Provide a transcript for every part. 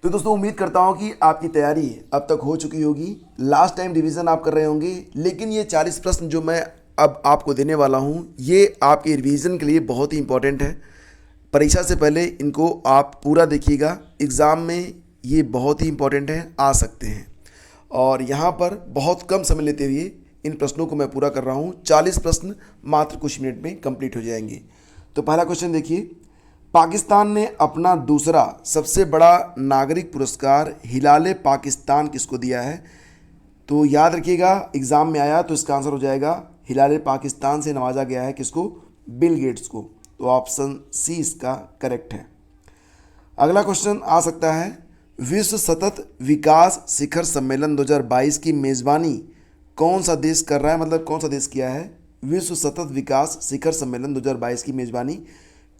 तो दोस्तों उम्मीद करता हूँ कि आपकी तैयारी अब तक हो चुकी होगी। लास्ट टाइम रिवीजन आप कर रहे होंगे, लेकिन ये 40 प्रश्न जो मैं अब आपको देने वाला हूँ ये आपके रिवीजन के लिए बहुत ही इंपॉर्टेंट है। परीक्षा से पहले इनको आप पूरा देखिएगा, एग्ज़ाम में ये बहुत ही इंपॉर्टेंट है, आ सकते हैं। और यहाँ पर बहुत कम समय लेते हुए इन प्रश्नों को मैं पूरा कर रहा हूँ। 40 प्रश्न मात्र कुछ मिनट में कंप्लीट हो जाएंगे। तो पहला क्वेश्चन देखिए, पाकिस्तान ने अपना दूसरा सबसे बड़ा नागरिक पुरस्कार हिलाले पाकिस्तान किसको दिया है? तो याद रखिएगा, एग्ज़ाम में आया तो इसका आंसर हो जाएगा हिलाले पाकिस्तान से नवाजा गया है किसको? बिल गेट्स को। तो ऑप्शन सी इसका करेक्ट है। अगला क्वेश्चन आ सकता है, विश्व सतत विकास शिखर सम्मेलन 2022 की मेज़बानी कौन सा देश कर रहा है? मतलब कौन सा देश किया है? विश्व सतत विकास शिखर सम्मेलन 2022 की मेज़बानी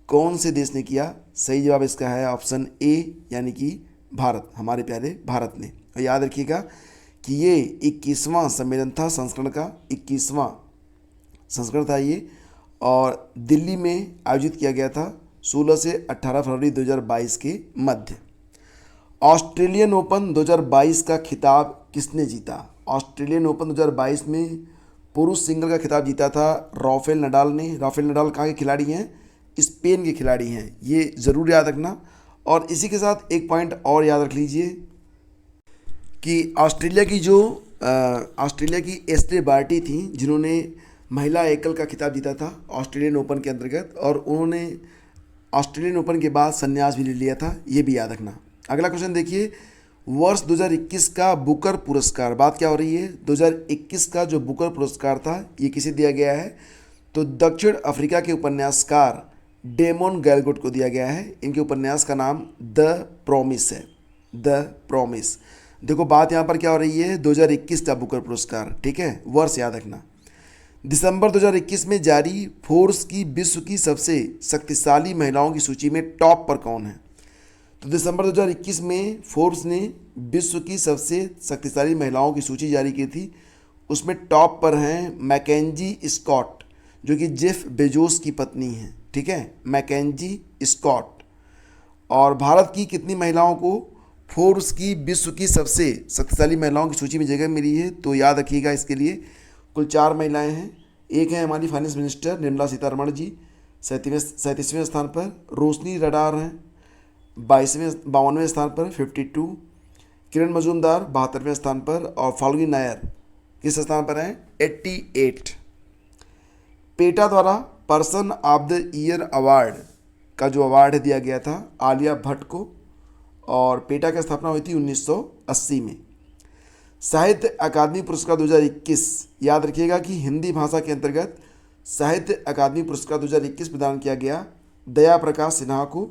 कौन से देश ने किया? सही जवाब इसका है ऑप्शन ए, यानी कि भारत, हमारे प्यारे भारत ने। और याद रखिएगा कि ये 21वां सम्मेलन था, संस्करण का 21वां संस्करण था ये, और दिल्ली में आयोजित किया गया था 16 से 18 फरवरी 2022 के मध्य। ऑस्ट्रेलियन ओपन 2022 का खिताब किसने जीता? ऑस्ट्रेलियन ओपन 2022 में पुरुष सिंगल का खिताब जीता था राफेल नडाल ने। राफेल नडाल कहाँ के खिलाड़ी हैं? स्पेन के खिलाड़ी हैं, ये ज़रूर याद रखना। और इसी के साथ एक पॉइंट और याद रख लीजिए कि ऑस्ट्रेलिया की एस्ट्रे बार्टी थी जिन्होंने महिला एकल का खिताब जीता था ऑस्ट्रेलियन ओपन के अंतर्गत, और उन्होंने ऑस्ट्रेलियन ओपन के बाद संन्यास भी ले लिया था, ये भी याद रखना। अगला क्वेश्चन देखिए, वर्ष 2021 का बुकर पुरस्कार, बात क्या हो रही है? 2021 का जो बुकर पुरस्कार था ये किसे दिया गया है? तो दक्षिण अफ्रीका के उपन्यासकार डेमोन गैलगोट को दिया गया है। इनके उपन्यास का नाम द प्रॉमिस है, द प्रॉमिस। देखो बात यहाँ पर क्या हो रही है, 2021 का बुकर पुरस्कार, ठीक है, वर्ष याद रखना। दिसंबर 2021 में जारी फोर्ब्स की विश्व की सबसे शक्तिशाली महिलाओं की सूची में टॉप पर कौन है? तो दिसंबर 2021 में फोर्ब्स ने विश्व की सबसे शक्तिशाली महिलाओं की सूची जारी की थी, उसमें टॉप पर हैं मैकेंजी स्कॉट, जो कि जेफ बेजोस की पत्नी हैं, ठीक है, मैकेंजी स्कॉट। और भारत की कितनी महिलाओं को फोर्ब्स की विश्व की सबसे शक्तिशाली महिलाओं की सूची में जगह मिली है? तो याद रखिएगा इसके लिए कुल 4 महिलाएं हैं। एक है हमारी फाइनेंस मिनिस्टर निर्मला सीतारमण जी, 37वें स्थान पर। रोशनी रडार हैं 52वें स्थान पर 52। किरण मजूमदार 72वें स्थान पर, और फाल्गुनी नायर किस स्थान पर हैं? 88। पेटा द्वारा person of the year award का जो अवार्ड दिया गया था आलिया भट्ट को, और पेटा की स्थापना हुई थी 1980 में। साहित्य अकादमी पुरस्कार 2021, याद रखिएगा कि हिंदी भाषा के अंतर्गत साहित्य अकादमी पुरस्कार 2021 प्रदान किया गया दया प्रकाश सिन्हा को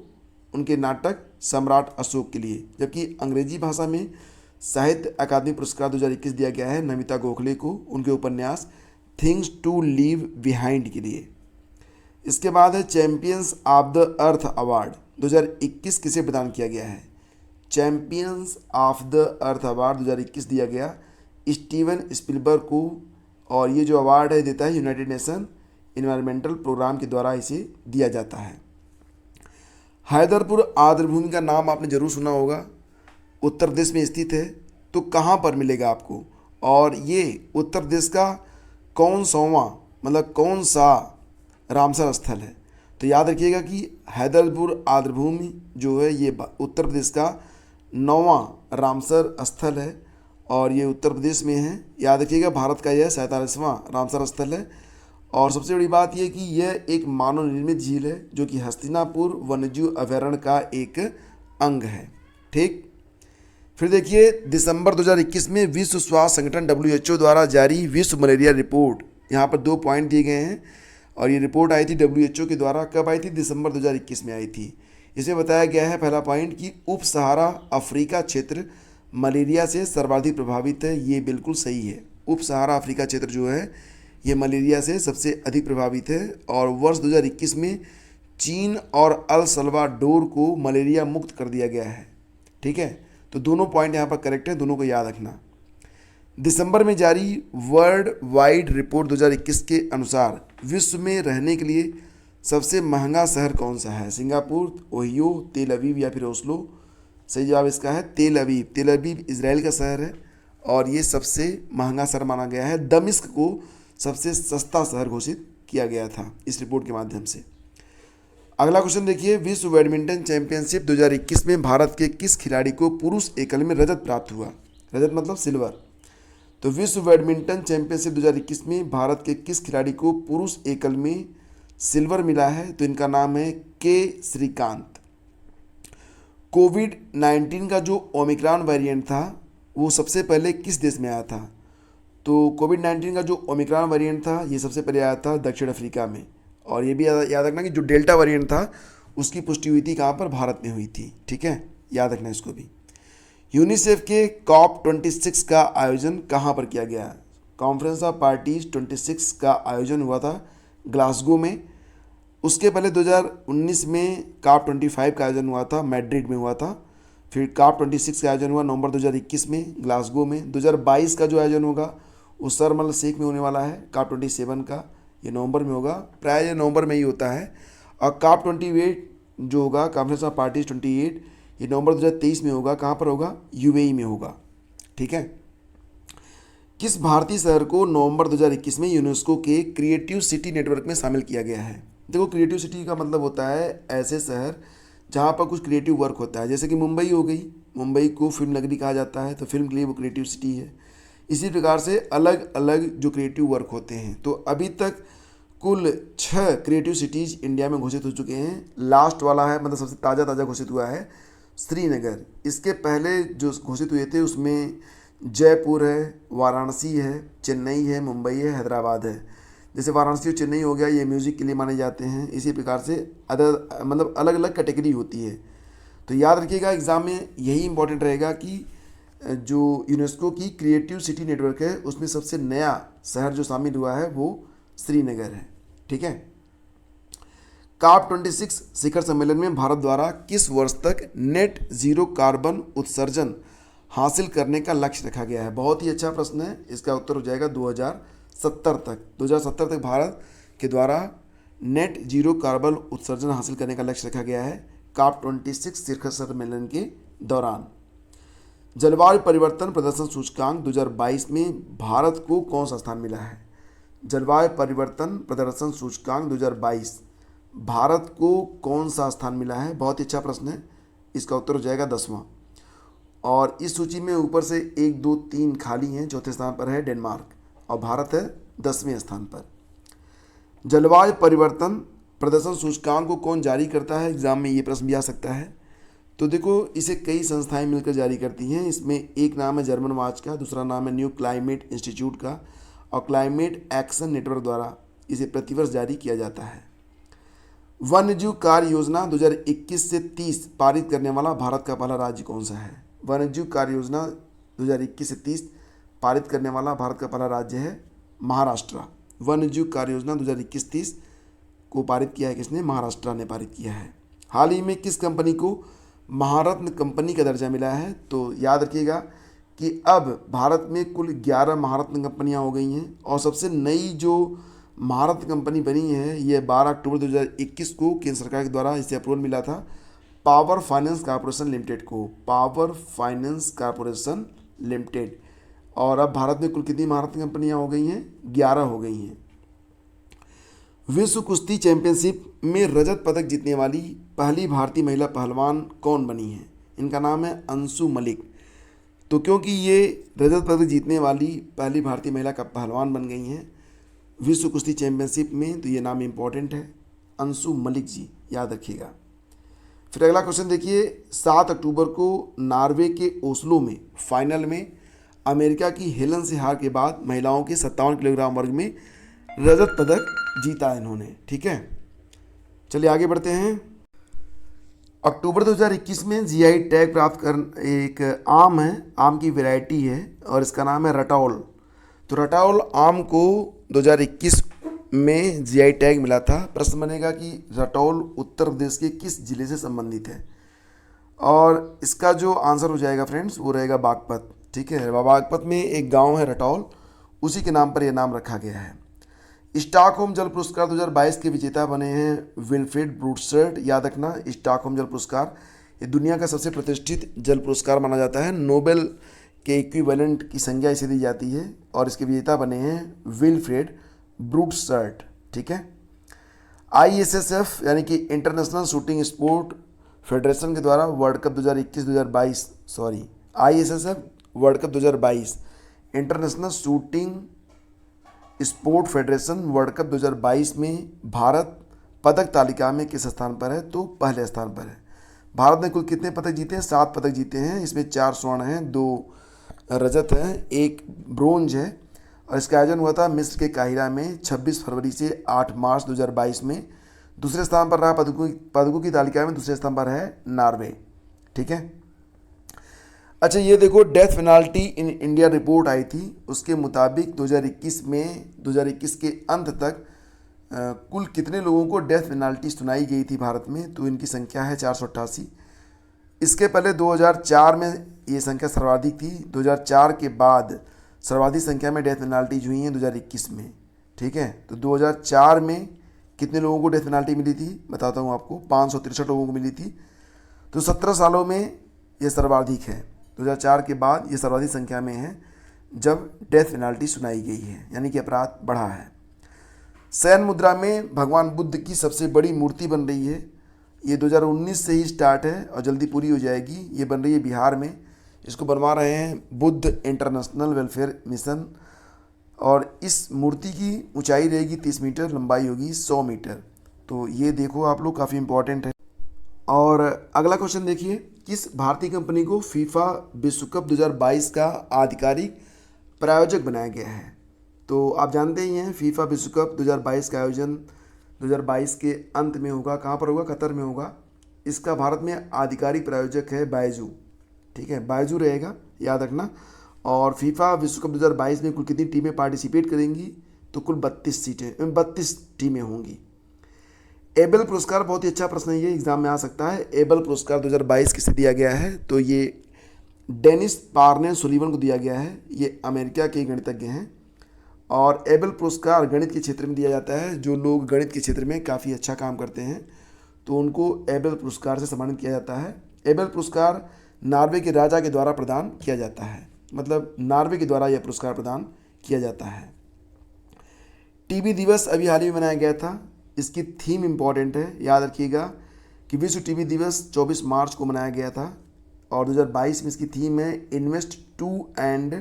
उनके नाटक सम्राट अशोक के लिए, जबकि अंग्रेजी भाषा में साहित्य अकादमी पुरस्कार 2021 दिया गया है नमिता गोखले को उनके उपन्यास थिंग्स टू लीव बिहाइंड के लिए। इसके बाद है champions of the earth award 2021 किसे प्रदान किया गया है? Champions of the earth award 2021 दिया गया स्टीवन स्पिलबर्ग को, और ये जो अवार्ड है देता है यूनाइटेड नेशन इन्वायरमेंटल प्रोग्राम के द्वारा इसे दिया जाता है। हैदरपुर आर्द्रभूमि का नाम आपने जरूर सुना होगा, उत्तर प्रदेश में स्थित है। तो कहाँ पर मिलेगा आपको, और ये उत्तर प्रदेश का कौन सा रामसर स्थल है? तो याद रखिएगा कि हैदरपुर आर्द्रभूमि जो है ये उत्तर प्रदेश का 9वां रामसर स्थल है, और ये उत्तर प्रदेश में है। याद रखिएगा भारत का यह 47वां रामसर स्थल है। और सबसे बड़ी बात यह कि यह एक मानव निर्मित झील है जो कि हस्तिनापुर वन्यजीव अभयारण्य का एक अंग है, ठीक। फिर देखिए, दिसंबर 2021 में विश्व स्वास्थ्य संगठन WHO द्वारा जारी विश्व मलेरिया रिपोर्ट, यहाँ पर 2 पॉइंट दिए गए हैं, और ये रिपोर्ट आई थी WHO के द्वारा। कब आई थी? दिसंबर 2021 में आई थी। इसमें बताया गया है पहला पॉइंट कि उप सहारा अफ्रीका क्षेत्र मलेरिया से सर्वाधिक प्रभावित है। ये बिल्कुल सही है, उप सहारा अफ्रीका क्षेत्र जो है ये मलेरिया से सबसे अधिक प्रभावित है। और वर्ष 2021 में चीन और अल सल्वाडोर को मलेरिया मुक्त कर दिया गया है, ठीक है। तो दोनों पॉइंट यहाँ पर करेक्ट है, दोनों को याद रखना। दिसंबर में जारी वर्ल्ड वाइड रिपोर्ट 2021 के अनुसार विश्व में रहने के लिए सबसे महंगा शहर कौन सा है? सिंगापुर, ओहियो, तेल अवीव या फिर ओस्लो? सही जवाब इसका है तेल अवीव। तेल अवीव इजराइल का शहर है और ये सबसे महंगा शहर माना गया है। दमिश्क को सबसे सस्ता शहर घोषित किया गया था इस रिपोर्ट के माध्यम से। अगला क्वेश्चन देखिए, विश्व बैडमिंटन चैंपियनशिप 2021 में भारत के किस खिलाड़ी को पुरुष एकल में रजत प्राप्त हुआ? रजत मतलब सिल्वर। तो विश्व बैडमिंटन चैंपियनशिप 2021 में भारत के किस खिलाड़ी को पुरुष एकल में सिल्वर मिला है? तो इनका नाम है के श्रीकांत। कोविड-19 का जो ओमिक्रॉन वेरिएंट था वो सबसे पहले किस देश में आया था? तो कोविड-19 का जो ओमिक्रॉन वेरिएंट था ये सबसे पहले आया था दक्षिण अफ्रीका में। और ये भी याद रखना कि जो डेल्टा वेरिएंट था उसकी पुष्टि हुई थी कहाँ पर? भारत में हुई थी। ठीक है, याद रखना इसको भी। यूनिसेफ के COP26 का आयोजन कहाँ पर किया गया? कॉन्फ्रेंस ऑफ पार्टीज 26 का आयोजन हुआ था ग्लासगो में। उसके पहले 2019 में COP25 का आयोजन हुआ था, मैड्रिड में हुआ था। फिर COP26 का आयोजन हुआ नवंबर 2021 में ग्लासगो में। 2022 का जो आयोजन होगा वो शर्म अल शेख में होने वाला है। COP27 का ये नवंबर में होगा, प्राय ये नवंबर में ही होता है। और COP28 जो होगा, कॉन्फ्रेंस ऑफ पार्टीज 28, ये नवंबर 2023 में होगा। कहाँ पर होगा? यूएई में होगा। ठीक है। किस भारतीय शहर को नवंबर 2021 में यूनेस्को के क्रिएटिव सिटी नेटवर्क में शामिल किया गया है? देखो, क्रिएटिव सिटी का मतलब होता है ऐसे शहर जहाँ पर कुछ क्रिएटिव वर्क होता है। जैसे कि मुंबई हो गई, मुंबई को फिल्म नगरी कहा जाता है, तो फिल्म के लिए वो क्रिएटिव सिटी है। इसी प्रकार से अलग अलग जो क्रिएटिव वर्क होते हैं। तो अभी तक कुल 6 क्रिएटिव सिटीज़ इंडिया में घोषित हो चुके हैं। लास्ट वाला है, मतलब सबसे ताज़ा घोषित हुआ है श्रीनगर। इसके पहले जो घोषित हुए थे उसमें जयपुर है, वाराणसी है, चेन्नई है, मुंबई है, हैदराबाद है। जैसे वाराणसी और चेन्नई हो गया, ये म्यूज़िक के लिए माने जाते हैं। इसी प्रकार से अदर मतलब अलग अलग कैटेगरी होती है। तो याद रखिएगा, एग्ज़ाम में यही इंपॉर्टेंट रहेगा कि जो यूनेस्को की क्रिएटिव सिटी नेटवर्क है उसमें सबसे नया शहर जो शामिल हुआ है वो श्रीनगर है। ठीक है। COP26 शिखर सम्मेलन में भारत द्वारा किस वर्ष तक नेट जीरो कार्बन उत्सर्जन हासिल करने का लक्ष्य रखा गया है? बहुत ही अच्छा प्रश्न है। इसका उत्तर हो जाएगा 2070 तक। 2070 तक भारत के द्वारा नेट जीरो कार्बन उत्सर्जन हासिल करने का लक्ष्य रखा गया है COP26 शिखर सम्मेलन के दौरान। जलवायु परिवर्तन प्रदर्शन सूचकांक 2022 में भारत को कौन सा स्थान मिला है? जलवायु परिवर्तन प्रदर्शन सूचकांक 2022 भारत को कौन सा स्थान मिला है? बहुत ही अच्छा प्रश्न है। इसका उत्तर हो जाएगा 10वां। और इस सूची में ऊपर से 1, 2, 3 खाली हैं। चौथे स्थान पर है डेनमार्क और भारत है 10वें स्थान पर। जलवायु परिवर्तन प्रदर्शन सूचकांक को कौन जारी करता है? एग्जाम में ये प्रश्न भी आ सकता है। तो देखो, इसे कई संस्थाएं मिलकर जारी करती हैं। इसमें एक नाम है जर्मन वॉच का, दूसरा नाम है न्यू क्लाइमेट इंस्टीट्यूट का और क्लाइमेट एक्शन नेटवर्क द्वारा इसे प्रतिवर्ष जारी किया जाता है। वन्यजीव कार्य योजना 2021 से 30 पारित करने वाला भारत का पहला राज्य कौन सा है? वन्यजीव कार्य योजना 2021 से 30 पारित करने वाला भारत का पहला राज्य है महाराष्ट्र। वन्यजीव कार्य योजना 2021-30 को पारित किया है किसने? महाराष्ट्र ने पारित किया है। हाल ही में किस कंपनी को महारत्न कंपनी का दर्जा मिला है? तो याद रखिएगा कि अब भारत में कुल 11 महारत्न कंपनियां हो गई हैं और सबसे नई जो महारत्न कंपनी बनी है ये 12 अक्टूबर 2021 को केंद्र सरकार के द्वारा इसे अप्रूवल मिला था पावर फाइनेंस कॉर्पोरेशन लिमिटेड को। Power finance corporation limited. और अब भारत में कुल कितनी महारत्न कंपनियां हो गई हैं? 11 हो गई हैं। विश्व कुश्ती चैंपियनशिप में रजत पदक जीतने वाली पहली भारतीय महिला पहलवान कौन बनी है? इनका नाम है अंशु मलिक। तो क्योंकि ये रजत पदक जीतने वाली पहली भारतीय महिला का पहलवान बन गई हैं विश्व कुश्ती चैंपियनशिप में, तो ये नाम इम्पॉर्टेंट है, अंशु मलिक जी, याद रखिएगा। फिर अगला क्वेश्चन देखिए, 7 अक्टूबर को नॉर्वे के ओस्लो में फाइनल में अमेरिका की हेलन से हार के बाद महिलाओं के 57 किलोग्राम वर्ग में रजत पदक जीता इन्होंने। ठीक है, चलिए आगे बढ़ते हैं। अक्टूबर 2021 में जीआई टैग प्राप्त कर एक आम है, आम की वैरायटी है और इसका नाम है रटाउल। तो रटाउल आम को 2021 में जीआई टैग मिला था। प्रश्न बनेगा कि रटाउल उत्तर प्रदेश के किस जिले से संबंधित है? और इसका जो आंसर हो जाएगा फ्रेंड्स वो रहेगा बागपत। ठीक है, बागपत में एक गांव है रटाउल, उसी के नाम पर यह नाम रखा गया है। स्टॉकहोम जल पुरस्कार 2022 के विजेता बने हैं विल्फ्रेड ब्रूटसर्ट। याद रखना, स्टॉकहोम जल पुरस्कार ये दुनिया का सबसे प्रतिष्ठित जल पुरस्कार माना जाता है। नोबेल के इक्विवेलेंट की संज्ञा इसे दी जाती है और इसके विजेता बने हैं विल्फ्रेड ब्रूटसर्ट। ठीक है। ISSF यानी कि इंटरनेशनल शूटिंग स्पोर्ट फेडरेशन के द्वारा world cup 2021-2022 ISSF world cup 2022 international shooting sport federation world cup 2022 में भारत पदक तालिका में किस स्थान पर है? तो पहले स्थान पर है। भारत ने कुल कितने पदक जीते हैं? 7 पदक जीते हैं। इसमें 4 स्वर्ण हैं, 2 रजत हैं, 1 ब्रोंज है और इसका आयोजन हुआ था मिस्र के काहिरा में 26 फरवरी से 8 मार्च 2022 में। दूसरे स्थान पर रहा पदकों की तालिका में दूसरे स्थान पर है नॉर्वे। ठीक है। अच्छा, ये देखो death penalty in India report आई थी, उसके मुताबिक 2021 के अंत तक कुल कितने लोगों को डेथ पेनाल्टी सुनाई गई थी भारत में? तो इनकी संख्या है 488। इसके पहले 2004 में ये संख्या सर्वाधिक थी। 2004 के बाद सर्वाधिक संख्या में डेथ पेनाल्टीज हुई हैं 2021 में। ठीक है। तो 2004 में कितने लोगों को डेथ पेनाल्टी मिली थी बताता हूँ आपको, 563 लोगों को मिली थी। तो 17 सालों में ये सर्वाधिक है। 2004 के बाद ये सर्वाधिक संख्या में है जब डेथ पेनाल्टी सुनाई गई है, यानी कि अपराध बढ़ा है। शयन मुद्रा में भगवान बुद्ध की सबसे बड़ी मूर्ति बन रही है। ये 2019 से ही स्टार्ट है और जल्दी पूरी हो जाएगी। ये बन रही है बिहार में। इसको बनवा रहे हैं बुद्ध इंटरनेशनल वेलफेयर मिशन और इस मूर्ति की ऊंचाई रहेगी 30 मीटर, लंबाई होगी 100 मीटर। तो ये देखो आप लोग, काफ़ी इंपॉर्टेंट है। और अगला क्वेश्चन देखिए, किस भारतीय कंपनी को फीफा विश्व कप 2022 का आधिकारिक प्रायोजक बनाया गया है? तो आप जानते ही हैं फीफा विश्व कप 2022 का आयोजन 2022 के अंत में होगा। कहाँ पर होगा? कतर में होगा। इसका भारत में आधिकारिक प्रायोजक है बायजू। ठीक है, बायजू रहेगा, याद रखना। और फीफा विश्व कप 2022 में कुल कितनी टीमें पार्टिसिपेट करेंगी? तो कुल 32 टीमें होंगी। एबल पुरस्कार, बहुत ही अच्छा प्रश्न है, ये एग्जाम में आ सकता है। एबल पुरस्कार 2022 किसे दिया गया है? तो ये डेनिस पार्नेल सुलीवन को दिया गया है। ये अमेरिका के गणितज्ञ हैं और एबल पुरस्कार गणित के क्षेत्र में दिया जाता है। जो लोग गणित के क्षेत्र में काफ़ी अच्छा काम करते हैं तो उनको एबल पुरस्कार से सम्मानित किया जाता है। एबल पुरस्कार नॉर्वे के राजा के द्वारा प्रदान किया जाता है, मतलब नॉर्वे के द्वारा यह पुरस्कार प्रदान किया जाता है। टीबी दिवस अभी हाल ही में मनाया गया था। इसकी थीम इम्पॉर्टेंट है, याद रखिएगा कि विश्व टीबी दिवस 24 मार्च को मनाया गया था और 2022 में इसकी थीम है invest to end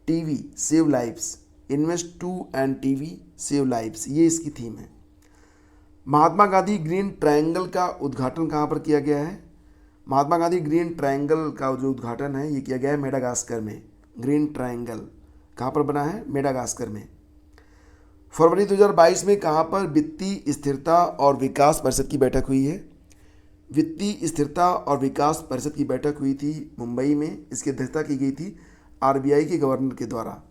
TB save lives. Invest to end TB save lives, ये इसकी थीम है। महात्मा गांधी ग्रीन ट्रायंगल का उद्घाटन कहाँ पर किया गया है? महात्मा गांधी ग्रीन ट्रायंगल का जो उद्घाटन है ये किया गया है मेडागास्कर में। ग्रीन ट्रायंगल कहाँ पर बना है? मेडागास्कर में। फरवरी 2022 में कहाँ पर वित्तीय स्थिरता और विकास परिषद की बैठक हुई है? वित्तीय स्थिरता और विकास परिषद की बैठक हुई थी मुंबई में। इसकी अध्यक्षता की गई थी RBI के गवर्नर के द्वारा।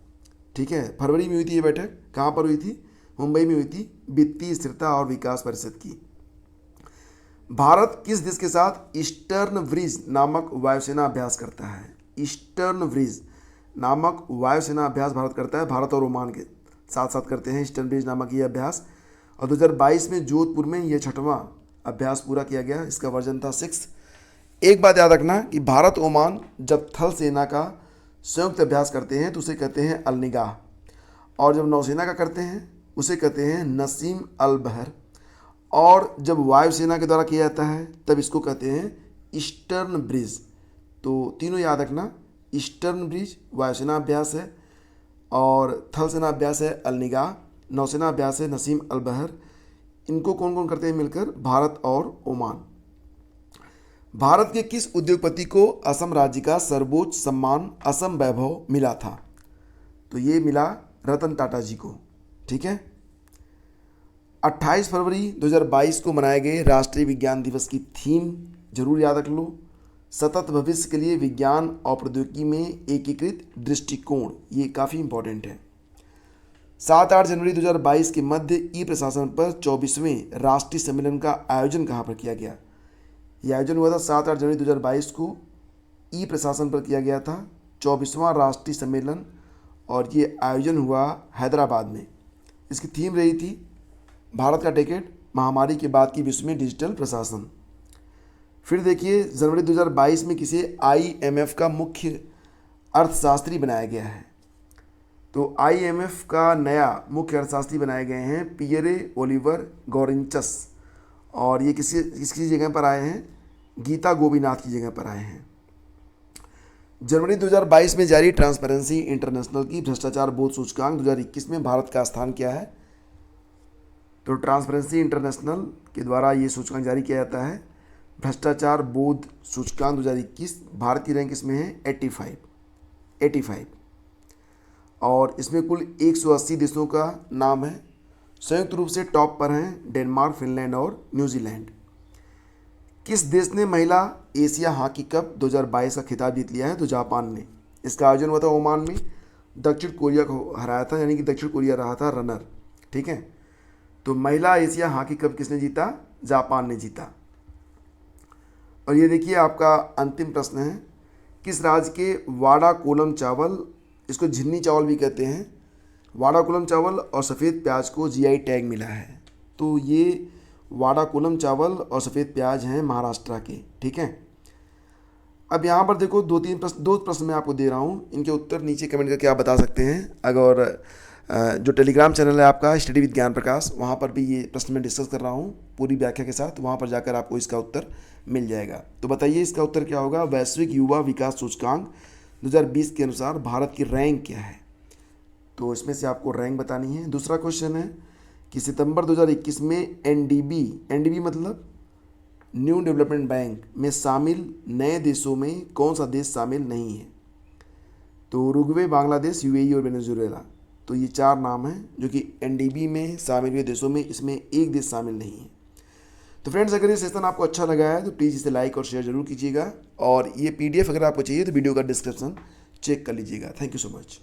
ठीक है, फरवरी में हुई थी ये बैठक। कहाँ पर हुई थी? मुंबई में हुई थी, वित्तीय स्थिरता और विकास परिषद की। भारत किस देश के साथ ईस्टर्न ब्रिज नामक वायुसेना अभ्यास करता है? ईस्टर्न ब्रिज नामक वायुसेना अभ्यास भारत करता है। भारत और ओमान के साथ साथ करते हैं ईस्टर्न ब्रिज नामक ये अभ्यास। और 2022 में जोधपुर में ये 6वां अभ्यास पूरा किया गया। इसका वर्जन था 6। एक बात याद रखना कि भारत ओमान जब थल सेना का संयुक्त अभ्यास करते हैं तो उसे कहते हैं अलनिगाह, और जब नौसेना का करते हैं उसे कहते हैं नसीम अल बहर, और जब वायुसेना के द्वारा किया जाता है तब इसको कहते हैं ईस्टर्न ब्रिज। तो तीनों याद रखना, ईस्टर्न ब्रिज वायुसेना अभ्यास है और थल सेना अभ्यास है अलनिगाह, नौसेना अभ्यास है नसीम अल बहर। इनको कौन कौन करते हैं मिलकर? भारत और ओमान। भारत के किस उद्योगपति को असम राज्य का सर्वोच्च सम्मान असम वैभव मिला था? तो ये मिला रतन टाटा जी को। ठीक है। 28 फरवरी 2022 को मनाए गए राष्ट्रीय विज्ञान दिवस की थीम जरूर याद रख लो, सतत भविष्य के लिए विज्ञान और प्रौद्योगिकी में एकीकृत दृष्टिकोण। ये काफ़ी इंपॉर्टेंट है। 7-8 जनवरी 2022 के मध्य ई प्रशासन पर 24वें राष्ट्रीय सम्मेलन का आयोजन कहाँ पर किया गया? यह आयोजन हुआ था 7-8 जनवरी 2022 को ई प्रशासन पर किया गया था 24वां राष्ट्रीय सम्मेलन, और ये आयोजन हुआ हैदराबाद में। इसकी थीम रही थी भारत का टिकट, महामारी के बाद की विश्व में डिजिटल प्रशासन। फिर देखिए जनवरी 2022 में किसे IMF का मुख्य अर्थशास्त्री बनाया गया है। तो IMF का नया मुख्य अर्थशास्त्री बनाए गए हैं पियरे ओलिवर गॉरेंचस, और ये किसकी जगह पर आए हैं? गीता गोपीनाथ की जगह पर आए हैं। जनवरी 2022 में जारी ट्रांसपेरेंसी इंटरनेशनल की भ्रष्टाचार बोध सूचकांक 2021 में भारत का स्थान क्या है? तो ट्रांसपेरेंसी इंटरनेशनल के द्वारा ये सूचकांक जारी किया जाता है। भ्रष्टाचार बोध सूचकांक 2021, भारत की रैंक इसमें है 85 और इसमें कुल 180 देशों का नाम है। संयुक्त रूप से टॉप पर हैं डेनमार्क, फिनलैंड और न्यूजीलैंड। किस देश ने महिला एशिया हॉकी कप 2022 का खिताब जीत लिया है? तो जापान ने। इसका आयोजन हुआ था ओमान में, दक्षिण कोरिया को हराया था, यानी कि दक्षिण कोरिया रहा था रनर। ठीक है, तो महिला एशिया हॉकी कप किसने जीता? जापान ने जीता। और ये देखिए आपका अंतिम प्रश्न है, किस राज्य के वाड़ा कोलम चावल, इसको झिन्नी चावल भी कहते हैं, वाड़ा कोलम चावल और सफ़ेद प्याज को GI टैग मिला है? तो ये वाड़ा कोलम चावल और सफ़ेद प्याज हैं महाराष्ट्र के। ठीक है, अब यहाँ पर देखो दो प्रश्न मैं आपको दे रहा हूँ, इनके उत्तर नीचे कमेंट करके आप बता सकते हैं। अगर जो टेलीग्राम चैनल है आपका स्टडी विद ज्ञान प्रकाश, वहाँ पर भी ये प्रश्न मैं डिस्कस कर रहा हूँ पूरी व्याख्या के साथ, वहाँ पर जाकर आपको इसका उत्तर मिल जाएगा। तो बताइए इसका उत्तर क्या होगा? वैश्विक युवा विकास सूचकांक 2020 के अनुसार भारत की रैंक क्या है? तो इसमें से आपको रैंक बतानी है। दूसरा क्वेश्चन है कि सितंबर 2021 में NDB मतलब न्यू डेवलपमेंट बैंक में शामिल नए देशों में कौन सा देश शामिल नहीं है? तो उरुग्वे, बांग्लादेश, UAE और वेनेजुएला। तो ये 4 नाम हैं जो कि NDB में शामिल हुए देशों में, इसमें एक देश शामिल नहीं है। तो फ्रेंड्स, अगर ये सेशन आपको अच्छा लगा है तो प्लीज़ इसे लाइक और शेयर जरूर कीजिएगा, और ये PDF अगर आपको चाहिए तो वीडियो का डिस्क्रिप्शन चेक कर लीजिएगा। Thank you so much.